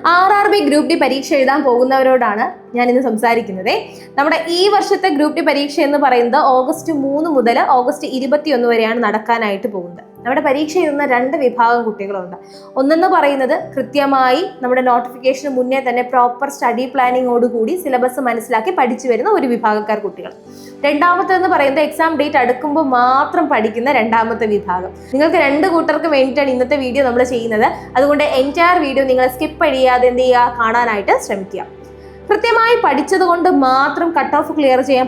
RRB group D പരീക്ഷ എഴുതാൻ പോകുന്നവരോടാണ് ഞാൻ ഇന്ന് സംസാരിക്കുന്നത്. നമ്മുടെ ഈ വർഷത്തെ ഗ്രൂപ്പ് ഡി പരീക്ഷ എന്ന് പറയുന്നത് ഓഗസ്റ്റ് 3 മുതൽ ഓഗസ്റ്റ് 21 വരെയാണ് നടക്കാനായിട്ട് പോകുന്നത്. നമ്മുടെ പരീക്ഷ എഴുതുന്ന 2 വിഭാഗം കുട്ടികളുണ്ട്. ഒന്നെന്ന് പറയുന്നത് കൃത്യമായി നമ്മുടെ നോട്ടിഫിക്കേഷന് മുന്നേ തന്നെ പ്രോപ്പർ സ്റ്റഡി പ്ലാനിങ്ങോടുകൂടി സിലബസ് മനസ്സിലാക്കി പഠിച്ചു വരുന്ന ഒരു വിഭാഗക്കാർ കുട്ടികൾ. രണ്ടാമത്തെന്ന് പറയുന്നത് എക്സാം ഡേറ്റ് അടുക്കുമ്പോൾ മാത്രം പഠിക്കുന്ന രണ്ടാമത്തെ വിഭാഗം. നിങ്ങൾക്ക് 2 കൂട്ടർക്ക് വേണ്ടിയിട്ടാണ് ഇന്നത്തെ വീഡിയോ നമ്മൾ ചെയ്യുന്നത്. അതുകൊണ്ട് എൻറ്റയർ വീഡിയോ നിങ്ങൾ സ്കിപ്പ് ചെയ്യാതെ എന്ത് ചെയ്യുക, കാണാനായിട്ട് ശ്രമിക്കുക. കൃത്യമായി പഠിച്ചത് കൊണ്ട് മാത്രം കട്ട് ഓഫ് ക്ലിയർ ചെയ്യാൻ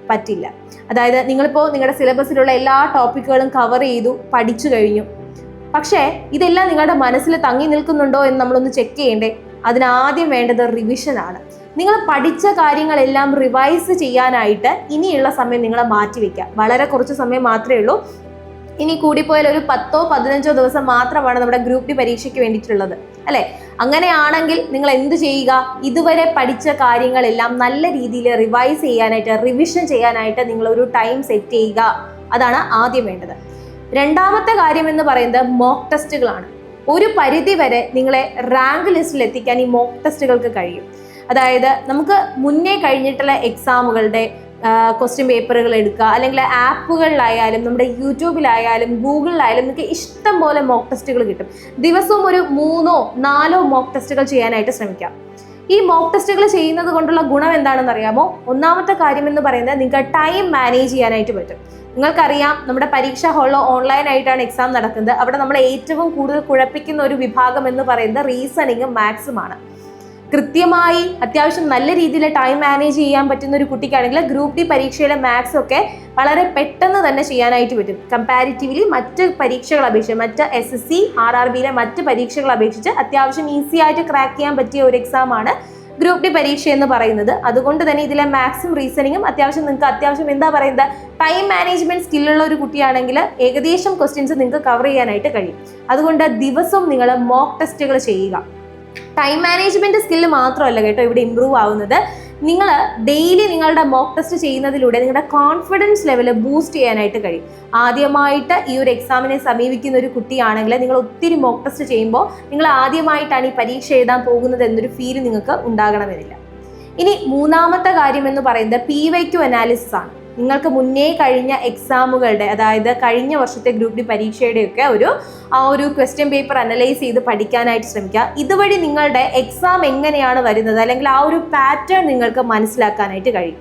പറ്റില്ല. അതായത് നിങ്ങളിപ്പോൾ നിങ്ങളുടെ സിലബസിലുള്ള എല്ലാ ടോപ്പിക്കുകളും കവർ ചെയ്തു പഠിച്ചു കഴിഞ്ഞു, പക്ഷേ ഇതെല്ലാം നിങ്ങളുടെ മനസ്സിൽ തങ്ങി നിൽക്കുന്നുണ്ടോ എന്ന് നമ്മളൊന്ന് ചെക്ക് ചെയ്യണ്ടേ. അതിനാദ്യം വേണ്ടത് റിവിഷനാണ്. നിങ്ങൾ പഠിച്ച കാര്യങ്ങളെല്ലാം റിവൈസ് ചെയ്യാനായിട്ട് ഇനിയുള്ള സമയം നിങ്ങൾ മാറ്റിവെക്കുക. വളരെ കുറച്ച് സമയം മാത്രമേ ഉള്ളൂ. ഇനി കൂടിപ്പോയാൽ ഒരു 10-15 ദിവസം മാത്രമാണ് നമ്മുടെ ഗ്രൂപ്പ് ഡി പരീക്ഷയ്ക്ക് വേണ്ടിയിട്ടുള്ളത്, അല്ലേ? അങ്ങനെയാണെങ്കിൽ നിങ്ങൾ എന്ത് ചെയ്യുക, ഇതുവരെ പഠിച്ച കാര്യങ്ങളെല്ലാം നല്ല രീതിയിൽ റിവൈസ് ചെയ്യാനായിട്ട്, റിവിഷൻ ചെയ്യാനായിട്ട് നിങ്ങൾ ഒരു ടൈം സെറ്റ് ചെയ്യുക. അതാണ് ആദ്യം വേണ്ടത്. രണ്ടാമത്തെ കാര്യം എന്ന് പറയുന്നത് മോക്ക് ടെസ്റ്റുകളാണ്. ഒരു പരിധി വരെ നിങ്ങളെ റാങ്ക് ലിസ്റ്റിൽ എത്തിക്കാൻ ഈ മോക്ക് ടെസ്റ്റുകൾക്ക് കഴിയും. അതായത് നമുക്ക് മുന്നേ കഴിഞ്ഞിട്ടുള്ള എക്സാമുകളുടെ ക്വസ്റ്റ്യൻ പേപ്പറുകൾ എടുക്കുക, അല്ലെങ്കിൽ ആപ്പുകളിലായാലും നമ്മുടെ യൂട്യൂബിലായാലും ഗൂഗിളിലായാലും നിങ്ങൾക്ക് ഇഷ്ടം പോലെ മോക്ക് ടെസ്റ്റുകൾ കിട്ടും. ദിവസവും ഒരു 3-4 മോക്ക് ടെസ്റ്റുകൾ ചെയ്യാനായിട്ട് ശ്രമിക്കാം. ഈ മോക്ക് ടെസ്റ്റുകൾ ചെയ്യുന്നത് കൊണ്ടുള്ള ഗുണം എന്താണെന്ന് അറിയാമോ? ഒന്നാമത്തെ കാര്യം എന്ന് പറയുന്നത് നിങ്ങൾക്ക് ടൈം മാനേജ് ചെയ്യാനായിട്ട് പറ്റും. നിങ്ങൾക്കറിയാം, നമ്മുടെ പരീക്ഷാ ഹാളിൽ ഓൺലൈനായിട്ടാണ് എക്സാം നടക്കുന്നത്. അവിടെ നമ്മൾ ഏറ്റവും കൂടുതൽ കുഴപ്പിക്കുന്ന ഒരു വിഭാഗം എന്ന് പറയുന്നത് റീസണിങ്ങും മാത്സുമാണ്. കൃത്യമായി അത്യാവശ്യം നല്ല രീതിയിൽ ടൈം മാനേജ് ചെയ്യാൻ പറ്റുന്ന ഒരു കുട്ടിക്കാണെങ്കിൽ ഗ്രൂപ്പ് ഡി പരീക്ഷയിലെ മാത്സ് ഒക്കെ വളരെ പെട്ടെന്ന് തന്നെ ചെയ്യാനായിട്ട് പറ്റും. കമ്പാരിറ്റീവ്ലി മറ്റ് പരീക്ഷകൾ അപേക്ഷിച്ച്, മറ്റ് SSC RRBയിലെ മറ്റ് പരീക്ഷകൾ അപേക്ഷിച്ച് അത്യാവശ്യം ഈസി ആയിട്ട് ക്രാക്ക് ചെയ്യാൻ പറ്റിയ ഒരു എക്സാമാണ് ഗ്രൂപ്പ് ഡി പരീക്ഷ എന്ന് പറയുന്നത്. അതുകൊണ്ട് തന്നെ ഇതിലെ മാത്സും റീസണിങ്ങും നിങ്ങൾക്ക് എന്താ പറയുന്നത്, ടൈം മാനേജ്മെന്റ് സ്കില്ലുള്ള ഒരു കുട്ടിയാണെങ്കിൽ ഏകദേശം ക്വസ്റ്റ്യൻസ് നിങ്ങൾക്ക് കവർ ചെയ്യാനായിട്ട് കഴിയും. അതുകൊണ്ട് ദിവസവും നിങ്ങൾ മോക്ക് ടെസ്റ്റുകൾ ചെയ്യുക. ടൈം മാനേജ്മെന്റ് സ്കില്ല് മാത്രമല്ല കേട്ടോ ഇവിടെ ഇമ്പ്രൂവ് ആവുന്നത്. നിങ്ങൾ ഡെയിലി നിങ്ങളുടെ മോക്ക് ടെസ്റ്റ് ചെയ്യുന്നതിലൂടെ നിങ്ങളുടെ കോൺഫിഡൻസ് ലെവൽ ബൂസ്റ്റ് ചെയ്യാനായിട്ട് കഴിയും. ആദ്യമായിട്ട് ഈ ഒരു എക്സാമിനെ സമീപിക്കുന്ന ഒരു കുട്ടിയാണെങ്കിൽ നിങ്ങൾ ഒത്തിരി മോക്ക് ടെസ്റ്റ് ചെയ്യുമ്പോൾ നിങ്ങൾ ആദ്യമായിട്ടാണ് ഈ പരീക്ഷ എഴുതാൻ പോകുന്നത് എന്നൊരു ഫീൽ നിങ്ങൾക്ക് ഉണ്ടാകണമെന്നില്ല. ഇനി മൂന്നാമത്തെ കാര്യം എന്ന് പറയുന്നത് PYQ അനാലിസിസ് ആണ്. നിങ്ങൾക്ക് മുന്നേ കഴിഞ്ഞ എക്സാമുകളുടെ, അതായത് കഴിഞ്ഞ വർഷത്തെ ഗ്രൂപ്പ് ഡി പരീക്ഷയുടെയൊക്കെ ഒരു ക്വസ്റ്റ്യൻ പേപ്പർ അനലൈസ് ചെയ്ത് പഠിക്കാനായിട്ട് ശ്രമിക്കുക. ഇതുവഴി നിങ്ങളുടെ എക്സാം എങ്ങനെയാണ് വരുന്നത്, അല്ലെങ്കിൽ ആ ഒരു പാറ്റേൺ നിങ്ങൾക്ക് മനസ്സിലാക്കാനായിട്ട് കഴിയും.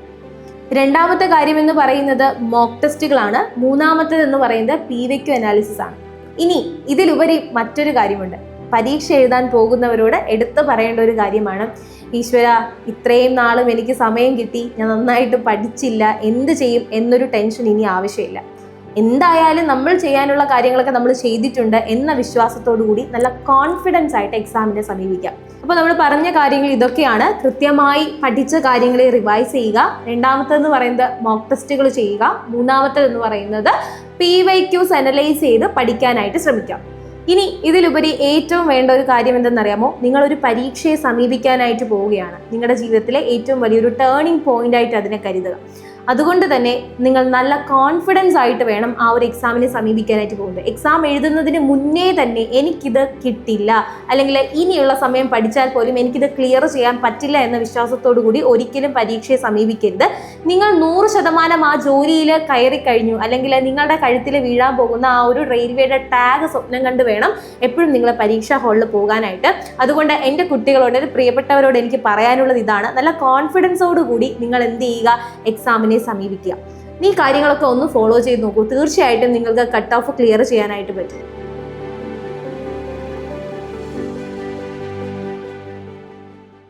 രണ്ടാമത്തെ കാര്യം എന്ന് പറയുന്നത് മോക്ക് ടെസ്റ്റുകളാണ്. മൂന്നാമത്തേത് എന്ന് പറയുന്നത് PYQ അനാലിസിസ് ആണ്. ഇനി ഇതിലുപരി മറ്റൊരു കാര്യമുണ്ട്. പരീക്ഷ എഴുതാൻ പോകുന്നവരോട് എടുത്തു പറയേണ്ട ഒരു കാര്യമാണ്, ഈശ്വര, ഇത്രയും നാളും എനിക്ക് സമയം കിട്ടി, ഞാൻ നന്നായിട്ട് പഠിച്ചില്ല, എന്ത് ചെയ്യും എന്നൊരു ടെൻഷൻ ഇനി ആവശ്യമില്ല. എന്തായാലും നമ്മൾ ചെയ്യാനുള്ള കാര്യങ്ങളൊക്കെ നമ്മൾ ചെയ്തിട്ടുണ്ട് എന്ന വിശ്വാസത്തോടു കൂടി നല്ല കോൺഫിഡൻസ് ആയിട്ട് എക്സാമിനെ സമീപിക്കാം. അപ്പോൾ നമ്മൾ പറഞ്ഞ കാര്യങ്ങൾ ഇതൊക്കെയാണ്. കൃത്യമായി പഠിച്ച കാര്യങ്ങളെ റിവൈസ് ചെയ്യുക. രണ്ടാമത്തേന്ന് പറയുന്നത് മോക്ക് ടെസ്റ്റുകൾ ചെയ്യുക. മൂന്നാമത്തേതെന്ന് പറയുന്നത് PYQs അനലൈസ് ചെയ്ത് പഠിക്കാനായിട്ട് ശ്രമിക്കാം. ഇനി ഇതിലുപരി ഏറ്റവും വേണ്ട ഒരു കാര്യം എന്തെന്നറിയാമോ? നിങ്ങളൊരു പരീക്ഷയെ സമീപിക്കാനായിട്ട് പോവുകയാണ്. നിങ്ങളുടെ ജീവിതത്തിലെ ഏറ്റവും വലിയൊരു ടേണിംഗ് പോയിന്റ് ആയിട്ട് അതിനെ കരുതുക. അതുകൊണ്ട് തന്നെ നിങ്ങൾ നല്ല കോൺഫിഡൻസ് ആയിട്ട് വേണം ആ ഒരു എക്സാമിനെ സമീപിക്കാനായിട്ട് പോകുന്നത്. എക്സാം എഴുതുന്നതിന് മുന്നേ തന്നെ എനിക്കിത് കിട്ടില്ല, അല്ലെങ്കിൽ ഇനിയുള്ള സമയം പഠിച്ചാൽ പോലും എനിക്കിത് ക്ലിയർ ചെയ്യാൻ പറ്റില്ല എന്ന വിശ്വാസത്തോടു കൂടി ഒരിക്കലും പരീക്ഷയെ സമീപിക്കരുത്. നിങ്ങൾ 100% ആ ജോലിയിൽ കയറി കഴിഞ്ഞു, അല്ലെങ്കിൽ നിങ്ങളുടെ കഴുത്തിൽ വീഴാൻ പോകുന്ന ആ ഒരു റെയിൽവേയുടെ ടാഗ് സ്വപ്നം കണ്ട് വേണം എപ്പോഴും നിങ്ങൾ പരീക്ഷാ ഹാളിൽ പോകാനായിട്ട്. അതുകൊണ്ട് എൻ്റെ കുട്ടികളോട്, പ്രിയപ്പെട്ടവരോട് എനിക്ക് പറയാനുള്ളത് ഇതാണ്: നല്ല കോൺഫിഡൻസോടു കൂടി നിങ്ങൾ എന്ത് ചെയ്യുക, എക്സാമിനെ സമീപിക്കുക. ഈ കാര്യങ്ങളൊക്കെ ഒന്ന് ഫോളോ ചെയ്ത് നോക്കൂ. തീർച്ചയായിട്ടും നിങ്ങൾക്ക് കട്ട് ഓഫ് ക്ലിയർ ചെയ്യാനായിട്ട് പറ്റും.